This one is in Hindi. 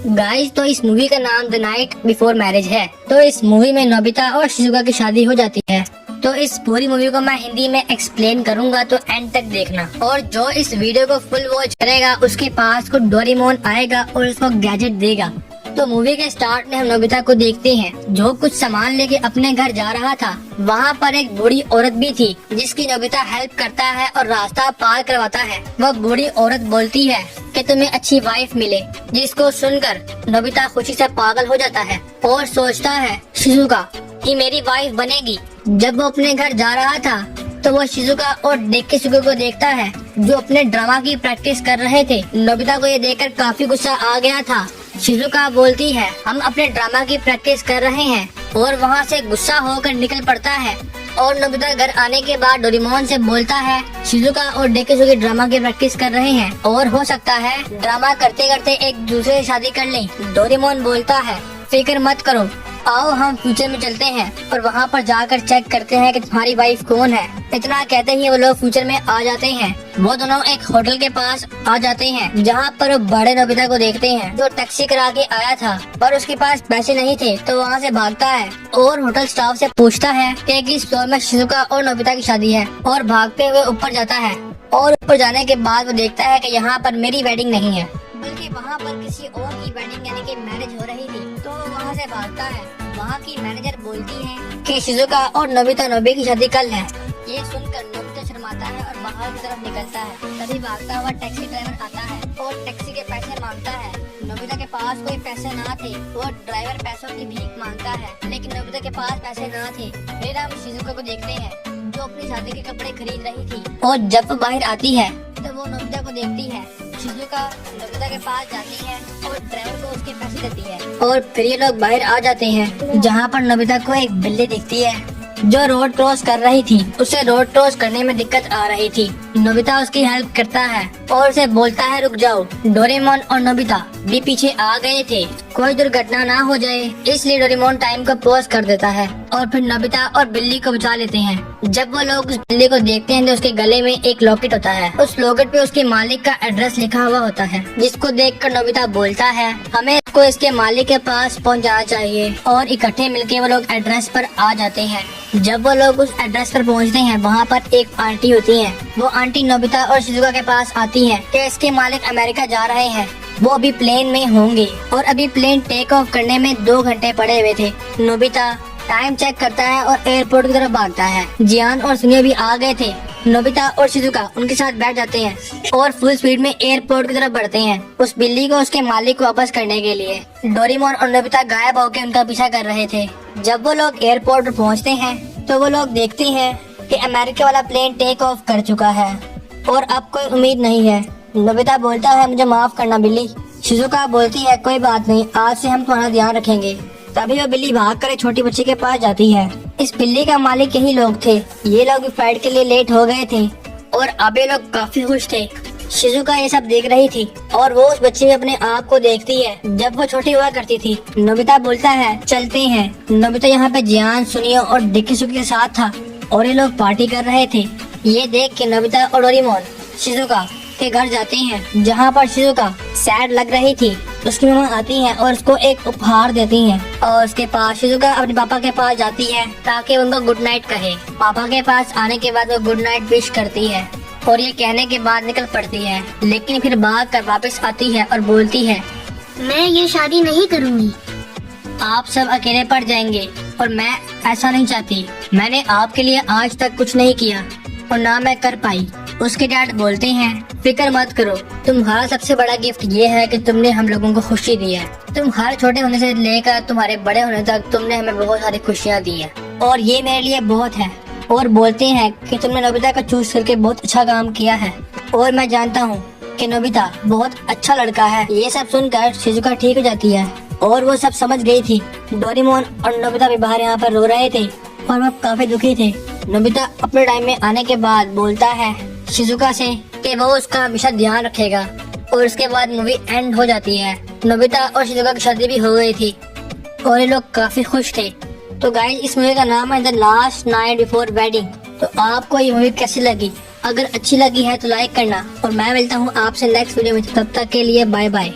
गाइस तो इस मूवी का नाम द नाइट बिफोर मैरिज है। तो इस मूवी में नोबिता और शिजुका की शादी हो जाती है। तो इस पूरी मूवी को मैं हिंदी में एक्सप्लेन करूंगा, तो एंड तक देखना। और जो इस वीडियो को फुल वॉच करेगा उसके पास को डोरेमोन आएगा और उसको गैजेट देगा। तो मूवी के स्टार्ट में हम नोबिता को देखते हैं जो कुछ सामान लेके अपने घर जा रहा था। वहाँ पर एक बूढ़ी औरत भी थी जिसकी नोबिता हेल्प करता है और रास्ता पार करवाता है। वह बूढ़ी औरत बोलती है कि तुम्हें अच्छी वाइफ मिले, जिसको सुनकर नोबिता खुशी से पागल हो जाता है और सोचता है शिजुका कि मेरी वाइफ बनेगी। जब वो अपने घर जा रहा था तो वो शिजुका और डेकिसुगा को देखता है जो अपने ड्रामा की प्रैक्टिस कर रहे थे। नोबिता को ये देखकर काफी गुस्सा आ गया था। शिजुका बोलती है हम अपने ड्रामा की प्रैक्टिस कर रहे हैं और वहाँ से गुस्सा होकर निकल पड़ता है। और नोबिता घर आने के बाद डोरेमोन से बोलता है शिजुका और डेकिसुगा ड्रामा की प्रैक्टिस कर रहे हैं और हो सकता है ड्रामा करते करते एक दूसरे से शादी कर लें। डोरेमोन बोलता है फिक्र मत करो, आओ हम फ्यूचर में चलते हैं और वहाँ पर जाकर चेक करते हैं कि तुम्हारी वाइफ कौन है। इतना कहते ही वो लोग फ्यूचर में आ जाते हैं। वो दोनों एक होटल के पास आ जाते हैं जहाँ पर वो बड़े नोबिता को देखते हैं जो टैक्सी करा के आया था, पर उसके पास पैसे नहीं थे तो वहाँ से भागता है और होटल स्टाफ से पूछता है कि किस फ्लोर में शिजुका और नोबिता की शादी है और भागते हुए ऊपर जाता है। और ऊपर जाने के बाद वो देखता है कि यहाँ पर मेरी वेडिंग नहीं है बल्कि वहाँ पर किसी और की वेडिंग यानी कि मैरिज हो रही थी। तो वहाँ से भागता है। वहाँ की मैनेजर बोलती है कि शिजुका और नोबिता नोबे की शादी कल है। ये सुनकर नोबिता शर्माता है और बाहर की तरफ निकलता है। तभी भागता हुआ टैक्सी ड्राइवर आता है और टैक्सी के पैसे मांगता है। नोबिता के पास कोई पैसे ना थे। वो ड्राइवर पैसों की भीख मांगता है लेकिन नोबिता के पास पैसे ना थे। फिर हम शिजुका को देखते हैं जो अपनी शादी के कपड़े खरीद रही थी। और जब वो बाहर आती है तो वो नोबिता को देखती है। शिजुका नोबिता के पास जाती है और ड्राइवर को उसके पैसे देती है। और फिर ये लोग बाहर आ जाते हैं जहाँ पर नोबिता को एक बिल्ली दिखती है जो रोड क्रॉस कर रही थी। उसे रोड क्रॉस करने में दिक्कत आ रही थी। नोबिता उसकी हेल्प करता है और उसे बोलता है रुक जाओ। डोरेमोन और नोबिता भी पीछे आ गए थे, कोई दुर्घटना ना हो जाए, इसलिए डोरेमोन टाइम को पॉज कर देता है और फिर नोबिता और बिल्ली को बचा लेते हैं। जब वो लोग उस बिल्ली को देखते हैं तो उसके गले में एक लॉकेट होता है। उस लॉकेट पे उसके मालिक का एड्रेस लिखा हुआ होता है, जिसको देखकर नोबिता बोलता है हमें इसको इसके मालिक के पास पहुंचाना चाहिए। और इकट्ठे मिलके वो लोग एड्रेस पर आ जाते हैं। जब वो लोग उस एड्रेस पर पहुंचते हैं वहाँ पर एक आंटी होती है। वो आंटी नोबिता और शिजुका के पास आती है कि इसके मालिक अमेरिका जा रहे हैं, वो अभी प्लेन में होंगे और अभी प्लेन टेक ऑफ करने में 2 घंटे पड़े हुए थे। नोबिता टाइम चेक करता है और एयरपोर्ट की तरफ भागता है। जियान और सुनियो भी आ गए थे। नोबिता और शिजुका उनके साथ बैठ जाते हैं और फुल स्पीड में एयरपोर्ट की तरफ बढ़ते हैं उस बिल्ली को उसके मालिक को वापस करने के लिए। डोरेमोन और नोबिता गायब होकर उनका पीछा कर रहे थे। जब वो लोग एयरपोर्ट पर पहुंचते हैं तो वो लोग देखते हैं कि अमेरिका वाला प्लेन टेक ऑफ कर चुका है और अब कोई उम्मीद नहीं है। नोबिता बोलता है मुझे माफ करना बिल्ली। शिजुका बोलती है कोई बात नहीं, आज से हम तुम्हारा ध्यान रखेंगे। तभी वो बिल्ली भागकर एक छोटी बच्ची के पास जाती है। इस बिल्ली का मालिक यही लोग थे। ये लोग फ्लाइट के लिए लेट हो गए थे और अब ये लोग काफी खुश थे। शिजुका ये सब देख रही थी और वो उस बच्ची में अपने आप को देखती है जब वो छोटी हुआ करती थी। नोबिता बोलता है चलते हैं। नोबिता यहाँ पे जियान, सुनियो और डेकिसुगा के साथ था और ये लोग पार्टी कर रहे थे। ये देख के नोबिता और डोरेमोन शिजुका के घर जाते हैं जहाँ पर शिजुका सैड लग रही थी। उसकी मम्मा आती हैं और उसको एक उपहार देती हैं और उसके पास शिजुका अपने पापा के पास जाती है ताकि उनको गुड नाइट कहे। पापा के पास आने के बाद वो गुड नाइट विश करती है और ये कहने के बाद निकल पड़ती है, लेकिन फिर भाग कर वापस आती है और बोलती है मैं ये शादी नहीं करूँगी। आप सब अकेले पड़ जाएंगे और मैं ऐसा नहीं चाहती। मैंने आपके लिए आज तक कुछ नहीं किया और ना मैं कर पाई। उसके डैड बोलते हैं फिक्र मत करो, तुम्हारा सबसे बड़ा गिफ्ट ये है कि तुमने हम लोगों को खुशी दी है। तुम हर छोटे होने से लेकर तुम्हारे बड़े होने तक तुमने हमें बहुत सारी खुशियाँ दी है और ये मेरे लिए बहुत है। और बोलते हैं कि तुमने नोबिता का चूज करके बहुत अच्छा काम किया है और मैं जानता हूँ कि नोबिता बहुत अच्छा लड़का है। ये सब सुनकर शिजुका ठीक हो जाती है और वो सब समझ गई थी। डोरेमोन और नोबिता भी बाहर यहाँ पर रो रहे थे और वो काफी दुखी थे। नोबिता अपने टाइम में आने के बाद बोलता है शिजुका से कि वो उसका हमेशा ध्यान रखेगा और उसके बाद मूवी एंड हो जाती है। नोबिता और शिजुका की शादी भी हो गई थी और ये लोग काफी खुश थे। तो गाइस इस मूवी का नाम है the last night before wedding. तो आपको ये मूवी कैसी लगी? अगर अच्छी लगी है तो लाइक करना और मैं मिलता हूँ आपसे नेक्स्ट वीडियो में। तब तक के लिए बाय बाय।